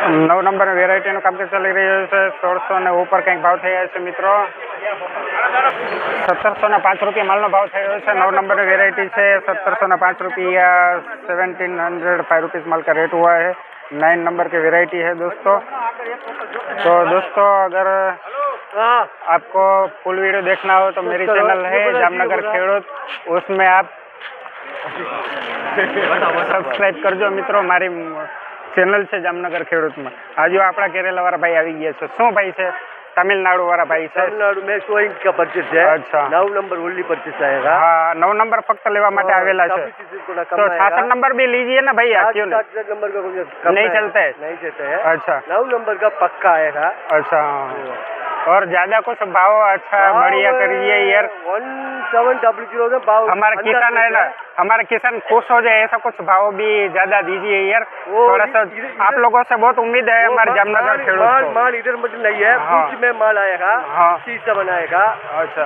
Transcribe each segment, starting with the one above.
9 number વેરાયટીનું કામકાજ ચાલી રહ્યું છે. 1600 ને ઉપર કંઈક ભાવ થઈ રહ્યા છે મિત્રો. 1705 રૂપિયા માલનો ભાવ થઈ રહ્યો છે. 9 नंबर वेराइटी છે. 1705 रुपया 1705 रुपीज़ माल का रेट हुआ है. 9 नंबर की वेराइटी है दोस्तों. तो दोस्तों अगर आपको फुल वीडियो देखना हो तो मेरी चैनल है जामनगर खेड़ूत, उसमें आप સબસ્ક્રાઈબ કરજો મિત્રો. મારી ચેનલ છે જામનગર ખેડૂતમાં. આજે આપણા કેરેલા વાળા ભાઈ આવી ગયા છે. શું ભાઈ છે? तमिलनाडु वाला भाई છે. तमिलनाडु में 100 इंच का परचेस है. अच्छा. 9 नंबर ओनली परचेस आएगा. हाँ 9 नंबर फक्त लेवा માટે આવેલા છે. तो 66 नंबर भी लीजिए ना भैया. क्यों नहीं? 66 नंबर का नहीं चलता है. नहीं चलता है. अच्छा. 9 नंबर का पक्का आएगा. अच्छा. और ज्यादा कुछ भाव अच्छा बढ़िया करिए यार. 1700 का भाव. हमारे किसान है ना, हमारे किसान खुश हो जाए ऐसा कुछ भाव भी ज्यादा दीजिए यार. थोड़ा सा आप लोगों से बहुत उम्मीद है हमारे जामनगर खेड़ूत. माल इधर मतलब नहीं है. भुज में माल आएगा. हाँ. C7 आएगा. अच्छा.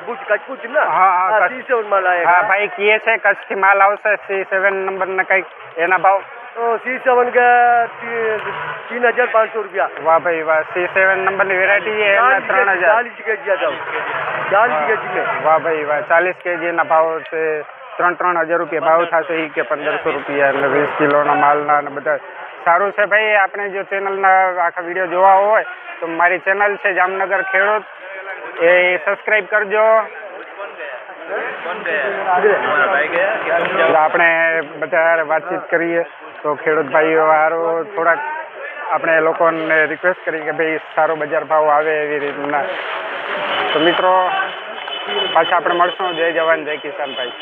भुज कच्छ ना. हाँ C7 माल आएगा. हाँ भाई किए છે કચ્છથી માલ આવશે. C7 नंबर ના કઈક એના ભાવ. तो C7 का 3500 रुपया. वाह भाई वाह. C7 नंबर ની વેરાયટી છે એના 3000. 40 के जी था. 40 के जी में. વાહ ભાઈ વાહ. 40 kg ના ભાવ છે. 3-3000 રૂપિયા ભાવ થશે. એ કે 1500 રૂપિયા એટલે 20 કિલોના માલના અને બધા સારું છે ભાઈ. આપણે જો ચેનલના આખા વિડીયો જોવા હોય તો મારી ચેનલ છે જામનગર ખેડૂત, એ સબસ્ક્રાઈબ કરજો. આપણે બધા વાતચીત કરીએ તો ખેડૂત ભાઈઓ હારું થોડાક આપણે લોકોને રિક્વેસ્ટ કરી કે ભાઈ સારો બજાર ભાવ આવે એવી રીતના. તો મિત્રો પાછા આપણે મળશું. જય જવાન જય કિસાન ભાઈ.